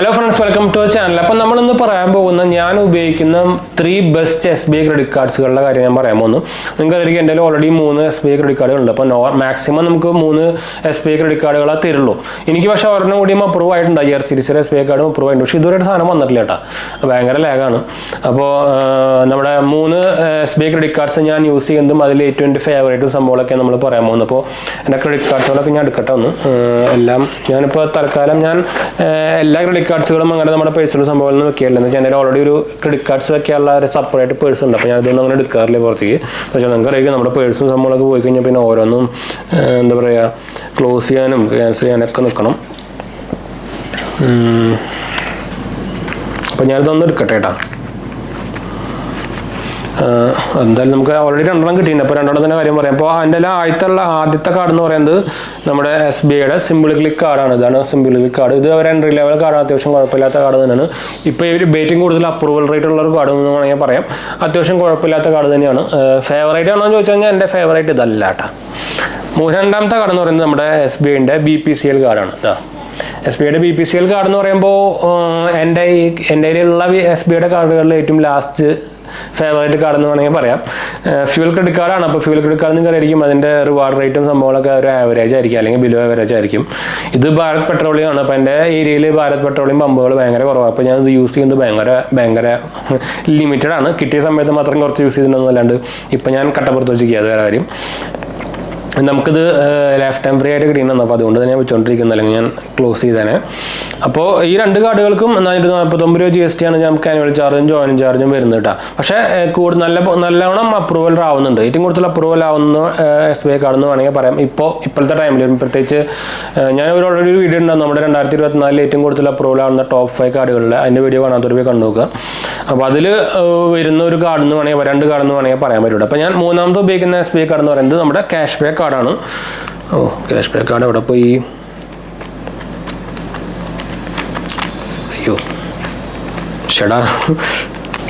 Hello friends, welcome to channel. അപ്പം നമ്മളിന്ന് പറയാൻ പോകുന്ന ഞാൻ ഉപയോഗിക്കുന്ന 3 ബെസ്റ്റ് SBI ക്രെഡിറ്റ് കാർഡ്സുകളുടെ കാര്യം ഞാൻ പറയാൻ പോകുന്നു. നിങ്ങൾക്ക് അതിലേക്ക് എൻ്റെ ഓൾറെഡി 3 SBI ക്രെഡിറ്റ് കാർഡുകളുണ്ട്. അപ്പോൾ മാക്സിമം നമുക്ക് 3 SBI ക്രെഡിറ്റ് കാർഡുകളെ തരുള്ളൂ. എനിക്ക് പക്ഷേ ഒരെണ്ണം കൂടിയും അപ്രൂവ് ആയിട്ടുണ്ട്. IRCTC SBI കാർഡും അപ്രൂവ് ആയിട്ടുണ്ട്. പക്ഷേ ഇതുവരെ സാധനം വന്നിട്ടില്ല കേട്ടോ, ഭയങ്കര ലാഗാണ്. അപ്പോൾ നമ്മുടെ 3 SBI ക്രെഡിറ്റ് കാർഡ്സ് ഞാൻ യൂസ് ചെയ്യുന്നതും അതിൽ ഏറ്റവും എൻ്റെ ഫേവറേറ്റും സംഭവങ്ങളൊക്കെ നമ്മൾ പറയാൻ പോകുന്നത്. അപ്പോൾ എൻ്റെ ക്രെഡിറ്റ് കാർഡ്സുകളൊക്കെ ഞാൻ എടുക്കട്ടെ ഒന്ന്. എല്ലാം ഞാനിപ്പോൾ തൽക്കാലം എല്ലാ ക്രെഡിറ്റ് കാർഡ്സുകളും അങ്ങനെ നമ്മുടെ പേഴ്സണൽ സംഭവങ്ങൾ വെക്കുകയല്ല. എന്ന് വെച്ചാൽ എൻ്റെ ഓൾറെഡി ഒരു ക്രെഡിറ്റ് കാർഡ്സ് വെക്കാനുള്ള ഒരു സെപ്പറേറ്റ് പേഴ്സ് ഉണ്ട്. അപ്പോൾ ഞാനിതൊന്നും അങ്ങനെ എടുക്കാറില്ല പുറത്തേക്ക്. പക്ഷേ നിങ്ങൾക്ക് അറിയാം, നമ്മുടെ പേഴ്സും സംഭവങ്ങളൊക്കെ പോയി കഴിഞ്ഞാൽ പിന്നെ ഓരോന്നും എന്താ പറയുക, ക്ലോസ് ചെയ്യാനും ക്യാൻസൽ ചെയ്യാനൊക്കെ നിൽക്കണം. അപ്പോൾ ഞാനിതൊന്നും എടുക്കട്ടെ കേട്ടോ. എന്തായാലും നമുക്ക് ഓൾറെഡി 2 കിട്ടിയിട്ടുണ്ട്. അപ്പോൾ 2 തന്നെ കാര്യം പറയാം. അപ്പോൾ അതിൻ്റെ ആദ്യത്തെ കാർഡ് എന്ന് പറയുന്നത് നമ്മുടെ SBIയുടെ സിമ്പിൾ ക്ലിക്ക് കാർഡാണ്. ഇതാണ് സിമ്പിൾ ക്ലിക്ക് കാർഡ്. ഇത് ഒരു എൻട്രി ലെവൽ കാർഡാണ്, അത്യാവശ്യം കുഴപ്പമില്ലാത്ത കാർഡ് തന്നെയാണ്. ഇപ്പോൾ ഈ ബേറ്റിംഗ് കൂടുതൽ അപ്രൂവൽ റേറ്റ് ഉള്ള ഒരു കാർഡ് എന്ന് വേണമെങ്കിൽ പറയാം. അത്യാവശ്യം കുഴപ്പമില്ലാത്ത കാർഡ് തന്നെയാണ്. ഫേവറേറ്റ് ആണോ എന്ന് ചോദിച്ചു കഴിഞ്ഞാൽ എൻ്റെ ഫേവറേറ്റ് ഇതല്ല കേട്ടോ. രണ്ടാമത്തെ കാർഡ് എന്ന് പറയുന്നത് നമ്മുടെ SBIയുടെ BPCL കാർഡാണ്. SBIയുടെ BPCL കാർഡ് എന്ന് പറയുമ്പോൾ എൻ്റെ കയ്യിലുള്ള SBIയുടെ കാർഡുകളിൽ ഏറ്റവും ലാസ്റ്റ് ഫേവറേറ്റ് കാർഡ് എന്ന് വേണമെങ്കിൽ പറയാം. ഫ്യൂൽ ക്രെഡിറ്റ് കാർഡാണ്. അപ്പോൾ ഫ്യൂൽ ക്രെഡിറ്റ് കാർഡ് നിങ്ങൾക്ക് ആയിരിക്കും അതിൻ്റെ റിവാർഡ് റേറ്റും സംഭവങ്ങളൊക്കെ ഒരു ആവറേജ് ആയിരിക്കും, അല്ലെങ്കിൽ ബിലോ ആവറേജ് ആയിരിക്കും. ഇത് ഭാരത് പെട്രോളിയം ആണ്. അപ്പോൾ എൻ്റെ ഏരിയയിൽ ഭാരത് പെട്രോളിയം പമ്പുകൾ ഭയങ്കര കുറവാണ്. അപ്പോൾ ഞാനിത് യൂസ് ചെയ്യുന്നത് ഭയങ്കര ലിമിറ്റഡ് ആണ്. കിട്ടിയ സമയത്ത് മാത്രം കുറച്ച് യൂസ് ചെയ്തിട്ടുണ്ടെന്നല്ലാണ്ട് ഇപ്പം ഞാൻ കട്ടപ്പുറത്ത് വെച്ചിരിക്കുക, അത് വേറെ കാര്യം. നമുക്കിത് ലൈഫ് ടൈം ഫ്രീ ആയിട്ട് കിട്ടിയിട്ടുണ്ടെന്ന്. അപ്പോൾ അതുകൊണ്ട് തന്നെ വെച്ചുകൊണ്ടിരിക്കുന്നത്, അല്ലെങ്കിൽ ഞാൻ ക്ലോസ് ചെയ്തേനെ. അപ്പോൾ ഈ 2 കാർഡുകൾക്കും 449 രൂപ GST ആണ് നമുക്ക് ആനുവൽ ചാർജും ജോയിനിങ് ചാർജും വരുന്നത് കേട്ടോ. പക്ഷേ നല്ലവണ്ണം അപ്രൂവൽ ആവുന്നുണ്ട്. ഏറ്റവും കൂടുതൽ അപ്രൂവൽ ആവുന്ന SBI കാർഡ് എന്ന് വേണമെങ്കിൽ പറയാം. ഇപ്പോഴത്തെ ടൈമിൽ പ്രത്യേകിച്ച് ഞാൻ ഓൾറെഡി ഒരു വീഡിയോ ഉണ്ടാകും നമ്മുടെ 2024 ഏറ്റവും കൂടുതൽ അപ്രൂവൽ ആവുന്ന ടോപ്പ് 5 കാർഡുകളിൽ. അതിൻ്റെ വീഡിയോ കാണാത്തൊരു പോയി കണ്ടു നോക്കുക. അപ്പോൾ അതിൽ വരുന്ന ഒരു കാർഡ് എന്ന് വേണമെങ്കിൽ 2 കാർഡ് എന്ന് വേണമെങ്കിൽ പറയാൻ പറ്റുള്ളൂ. അപ്പോൾ ഞാൻ മൂന്നാമത് ഉപയോഗിക്കുന്ന SBI കാർഡ് എന്ന് പറയുന്നത് നമ്മുടെ ക്യാഷ് ബാക്ക് കാർഡാണ്. ക്യാഷ് ബാക്ക് കാർഡ് എവിടെ പോയി? അയ്യോ ഷടാ.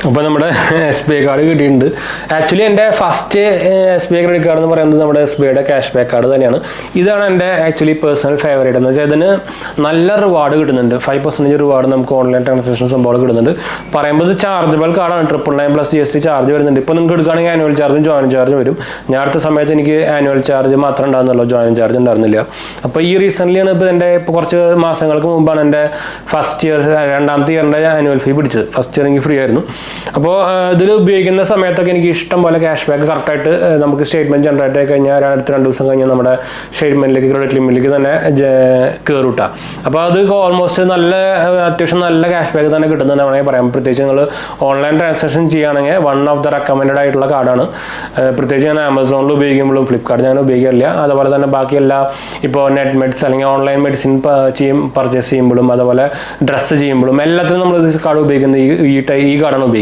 അപ്പോൾ നമ്മുടെ SBI കാർഡ് കിട്ടിയിട്ടുണ്ട്. ആക്ച്വലി എൻ്റെ ഫസ്റ്റ് SBI ക്രെഡിറ്റ് കാർഡ് എന്ന് പറയുന്നത് നമ്മുടെ SBIയുടെ ക്യാഷ് ബാക്ക് കാർഡ് തന്നെയാണ്. ഇതാണ് എൻ്റെ ആക്ച്വലി പേഴ്സണൽ ഫേവറേറ്റ്. എന്ന് വെച്ചാൽ ഇതിന് നല്ല റിവാർഡ് കിട്ടുന്നുണ്ട്. 5% റിവാർഡ് നമുക്ക് ഓൺലൈൻ ട്രാൻസാക്ഷൻ സംഭവം കിട്ടുന്നുണ്ട്. പറയുമ്പോൾ ഇത് ചാർജബിൾ കാർഡാണ്. 999 + GST ചാർജ് വരുന്നുണ്ട്. ഇപ്പോൾ നിങ്ങൾക്ക് എടുക്കുകയാണെങ്കിൽ ആനുവൽ ചാർജും ജോയിനിങ് ചാർജും വരും. ഞാൻ അടുത്ത സമയത്ത് എനിക്ക് ആനുവൽ ചാർജ് മാത്രം ഉണ്ടാകുന്നുള്ളൂ, ജോയിനിങ് ചാർജ് ഉണ്ടായിരുന്നില്ല. അപ്പോൾ ഈ റീസെൻ്റ്ലിയാണ് ഇപ്പോൾ കുറച്ച് മാസങ്ങൾക്ക് മുമ്പാണ് എൻ്റെ ഫസ്റ്റ് ഇയർ 2ാമത്തെ ഇയറിൻ്റെ ആനുവൽ ഫീ പിടിച്ചത്. ഫസ്റ്റ് ഇയർ എനിക്ക് ഫ്രീ ആയിരുന്നു. അപ്പോൾ ഇതിൽ ഉപയോഗിക്കുന്ന സമയത്തൊക്കെ എനിക്ക് ഇഷ്ടം പോലെ ക്യാഷ് ബാക്ക് കറക്റ്റായിട്ട് നമുക്ക് സ്റ്റേറ്റ്മെൻറ്റ് ജനറേറ്റ് ആയി കഴിഞ്ഞാൽ അടുത്ത 2 ദിവസം കഴിഞ്ഞാൽ നമ്മുടെ സ്റ്റേറ്റ്മെൻറ്റിലേക്ക് ക്രെഡിറ്റ് ലിമിറ്റിലേക്ക് തന്നെ കയറുട്ടാ. അപ്പോൾ അത് ഓൾമോസ്റ്റ് അത്യാവശ്യം നല്ല ക്യാഷ് ബാക്ക് തന്നെ കിട്ടുന്നതെന്ന് വേണമെങ്കിൽ പറയാം. പ്രത്യേകിച്ച് നിങ്ങൾ ഓൺലൈൻ ട്രാൻസാക്ഷൻ ചെയ്യുകയാണെങ്കിൽ വൺ ഓഫ് ദ റെക്കമെൻഡഡ് ആയിട്ടുള്ള കാർഡാണ്. പ്രത്യേകിച്ച് ഞാൻ ആമസോണിൽ ഉപയോഗിക്കുമ്പോഴും ഫ്ലിപ്കാർട്ട് ഞാൻ ഉപയോഗിക്കാറില്ല. അതുപോലെ തന്നെ ബാക്കി എല്ലാ ഇപ്പോൾ നെറ്റ് മെഡിസിൻ അല്ലെങ്കിൽ ഓൺലൈൻ മെഡിസിൻ പർച്ചേസ് ചെയ്യുമ്പോഴും അതുപോലെ ഡ്രസ്സ് ചെയ്യുമ്പോഴും എല്ലാത്തിനും നമ്മൾ കാർഡ് ഉപയോഗിക്കുന്നത് ഈ കാർഡാണ് ഉപയോഗിക്കുക.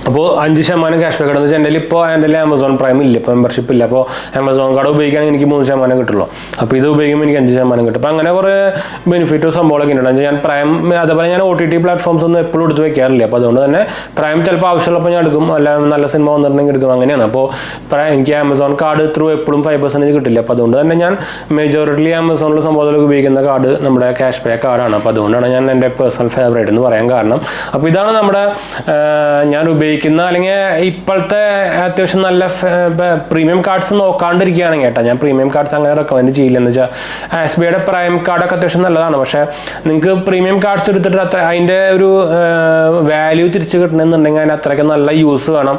അപ്പോൾ 5% ക്യാഷ് ബാക്ക് എന്ന് വെച്ചാൽ എൻ്റെ ആമസോൺ പ്രൈം ഇല്ല, ഇപ്പോൾ മെമ്പർഷിപ്പ് ഇല്ല. അപ്പോൾ ആമസോൺ കാർഡ് ഉപയോഗിക്കുകയാണെങ്കിൽ എനിക്ക് 3% കിട്ടുള്ളൂ. അപ്പോൾ ഇത് ഉപയോഗിക്കുമ്പോൾ എനിക്ക് 5% കിട്ടും. അപ്പോൾ അങ്ങനെ കുറേ ബെനിഫിറ്റും സംഭവങ്ങളൊക്കെ ഉണ്ട്. ഞാൻ പ്രൈം അതുപോലെ ഞാൻ OTT പ്ലാറ്റ്ഫോംസ് ഒന്നും എപ്പോഴും എടുത്ത് വെക്കാറില്ല. അപ്പോൾ അതുകൊണ്ട് തന്നെ പ്രൈം ചിലപ്പോൾ ആവശ്യമുള്ളപ്പോൾ ഞാൻ എടുക്കും, അല്ല നല്ല സിനിമ വന്നിട്ടുണ്ടെങ്കിൽ എടുക്കും, അങ്ങനെയാണ്. അപ്പോൾ എനിക്ക് ആമസോൺ കാർഡ് ത്രൂ എപ്പോഴും 5% കിട്ടില്ല. അപ്പോൾ അതുകൊണ്ട് തന്നെ ഞാൻ മെജോറിറ്റി ആമസോണിൽ സംഭവത്തിലൊക്കെ ഉപയോഗിക്കുന്ന കാർഡ് നമ്മുടെ ക്യാഷ് ബാക്ക് കാർഡാണ്. അപ്പോൾ അതുകൊണ്ടാണ് ഞാൻ എൻ്റെ പേഴ്സണൽ ഫേവറേറ്റ് എന്ന് പറയാൻ കാരണം. അപ്പോൾ ഇതാണ് നമ്മുടെ ഞാൻ ഉപയോഗിക്കുന്ന അല്ലെങ്കിൽ ഇപ്പോഴത്തെ അത്യാവശ്യം നല്ല പ്രീമിയം കാർഡ്സ് നോക്കാണ്ടിരിക്കുകയാണെങ്കിൽ കേട്ടോ. ഞാൻ പ്രീമിയം കാർഡ്സ് അങ്ങനെ റെക്കമെൻഡ് ചെയ്യില്ല. എന്ന് വെച്ചാൽ SBIയുടെ പ്രൈം കാർഡൊക്കെ അത്യാവശ്യം നല്ലതാണ്. പക്ഷേ നിങ്ങൾക്ക് പ്രീമിയം കാർഡ്സ് എടുത്തിട്ട് അതിൻ്റെ ഒരു വാല്യൂ തിരിച്ച് കിട്ടണമെന്നുണ്ടെങ്കിൽ അതിന് അത്രയ്ക്ക് നല്ല യൂസ് വേണം.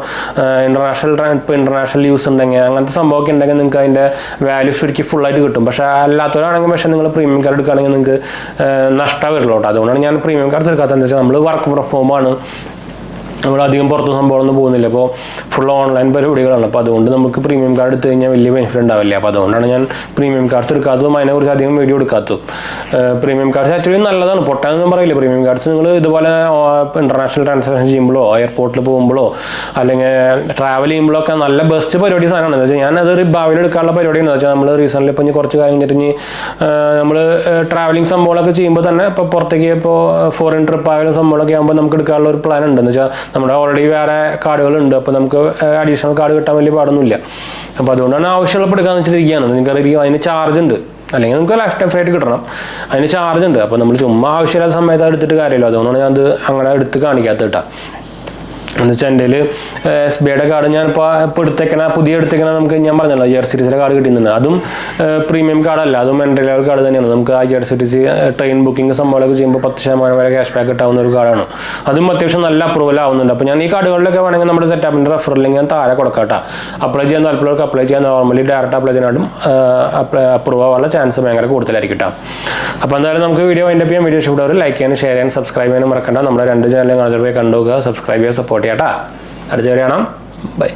ഇന്റർനാഷണൽ യൂസ് ഉണ്ടെങ്കിൽ അങ്ങനത്തെ സംഭവമൊക്കെ ഉണ്ടെങ്കിൽ നിങ്ങൾക്ക് അതിൻ്റെ വാല്യൂ ശരിക്കും ഫുള്ളായിട്ട് കിട്ടും. പക്ഷേ അല്ലാത്തവരാണെങ്കിൽ പക്ഷേ നിങ്ങൾ പ്രീമിയം കാർഡ് എടുക്കുകയാണെങ്കിൽ നിങ്ങൾക്ക് നഷ്ടം വരുള്ളൂ കേട്ടോ. അതുകൊണ്ടാണ് ഞാൻ പ്രീമിയം കാർഡ്സ് എടുക്കാത്തത്. എന്താ വെച്ചാൽ നമ്മൾ വർക്ക് ഫ്രം ഹോമാണ്, നമ്മൾ അധികം പുറത്ത് സംഭവമൊന്നും പോകുന്നില്ല. അപ്പോൾ ഫുൾ ഓൺലൈൻ പരിപാടികളാണ്. അപ്പോൾ അതുകൊണ്ട് നമുക്ക് പ്രീമിയം കാർഡ് എടുത്തു കഴിഞ്ഞാൽ വലിയ ബെനിഫിറ്റ് ഉണ്ടാവില്ല. അപ്പോൾ അതുകൊണ്ടാണ് ഞാൻ പ്രീമിയം കാർഡ്സ് എടുക്കാത്തതും അതിനെക്കുറിച്ച് അധികം വീഡിയോ എടുക്കാത്തതും. പ്രീമിയം കാർഡ്സ് ആക്ച്വലി നല്ലതാണ്, പൊട്ടാനൊന്നും പറയില്ല. പ്രീമിയം കാർഡ്സ് നിങ്ങൾ ഇതുപോലെ ഇൻ്റർനാഷണൽ ട്രാൻസാക്ഷൻ ചെയ്യുമ്പോഴോ എയർപോർട്ടിൽ പോകുമ്പോഴോ അല്ലെങ്കിൽ ട്രാവൽ ചെയ്യുമ്പോഴോ ഒക്കെ നല്ല ബെസ്റ്റ് പരിപാടി സാധനമാണ്. എന്ന് വെച്ചാൽ ഞാനത് ഭാവിയിൽ എടുക്കാനുള്ള പരിപാടിയാണ്. വെച്ചാൽ നമ്മൾ റീസെൻ്റ്ലി ഇപ്പോൾ കുറച്ച് കാര്യം കഴിഞ്ഞിട്ട് നമ്മൾ ട്രാവലിംഗ് സംഭവങ്ങളൊക്കെ ചെയ്യുമ്പോൾ തന്നെ ഇപ്പോൾ പുറത്തേക്ക് ഇപ്പോൾ ഫോറിൻ ട്രിപ്പ് ആയാലും സംഭവങ്ങളൊക്കെ ആകുമ്പോൾ നമുക്ക് എടുക്കാനുള്ള ഒരു പ്ലാൻ ഉണ്ട്. എന്ന് വെച്ചാൽ നമ്മുടെ ഓൾറെഡി വേറെ കാർഡുകളുണ്ട്. അപ്പോൾ നമുക്ക് അഡീഷണൽ കാർഡ് കിട്ടാൻ വലിയ പാടൊന്നുമില്ല. അപ്പോൾ അതുകൊണ്ടാണ് ആവശ്യമുള്ളപ്പോൾ എടുക്കാമെന്ന് വെച്ചിട്ടിരിക്കുകയാണ്. നിങ്ങൾക്കറിയാം അതിന് ചാർജ് ഉണ്ട്. അല്ലെങ്കിൽ നമുക്ക് ലൈഫ് ടൈം ഫ്രീ ആയിട്ട് കിട്ടണം. അതിന് ചാർജ് ഉണ്ട്. അപ്പോൾ നമ്മൾ ചുമ്മാ ആവശ്യമില്ലാത്ത സമയത്ത് എടുത്തിട്ട് കാര്യമില്ല. അതുകൊണ്ടാണ് ഞാൻ അത് അങ്ങനെ എടുത്ത് കാണിക്കാത്ത കേട്ടോ. എന്ന് വെച്ചാൽ എൻ്റെ എസ് ബി ഐയുടെ കാർഡ് ഞാനിപ്പോൾ പുതിയ എടുത്തേക്കണ നമുക്ക് ഞാൻ പറഞ്ഞല്ലോ ഇയർ സീരീസിലെ കാർഡ് കിട്ടുന്നുണ്ട്. അതും പ്രീമിയം കാർഡല്ല, അതും എൻട്രി ലെവൽ കാർഡ് തന്നെയാണ്. നമുക്ക് ആ ഇയർ സീരീസ് ട്രെയിൻ ബുക്കിംഗ് സംഭവങ്ങളൊക്കെ ചെയ്യുമ്പോൾ 10% വരെ ക്യാഷ് ബാക്ക് കിട്ടാവുന്ന ഒരു കാർഡാണ്. അതും അത്യാവശ്യം നല്ല അപ്രൂവൽ ആവുന്നുണ്ട്. അപ്പോൾ ഞാൻ ഈ കാർഡുകളിലൊക്കെ വേണമെങ്കിൽ നമ്മുടെ സെറ്റപ്പിൻ്റെ റെഫറൽ ലിങ്ക് ഞാൻ താഴെ കൊടുക്കാം. അപ്ലൈ ചെയ്യാൻ താല്പര്യമുള്ളവർക്ക് അപ്ലൈ ചെയ്യാൻ. നോർമലി ഡയറക്റ്റ് അപ്ലൈ ചെയ്യാനും അപ്രൂവ് ആവാനുള്ള ചാൻസ് ഭയങ്കര കൂടുതലായിരിക്കും കേട്ടോ. അപ്പോൾ എന്തായാലും നമുക്ക് വീഡിയോ അതിൻ്റെ ചെയ്യാൻ. വീഡിയോ ഇഷ്ടപ്പെട്ടവർ ലൈക്ക് ചെയ്യാനും ഷെയർ ചെയ്യാനും സബ്സ്ക്രൈബ് ചെയ്യാനും മറക്കണ്ട. നമ്മുടെ 2 ചാനലും കാണാതെ പോയി കണ്ടുപോകുക, സബ്സ്ക്രൈബ് ചെയ്യുക, സപ്പോർട്ട് ചെയ്യാം കേട്ടോ. അടുത്ത വീഡിയോ കാണാം. ബൈ.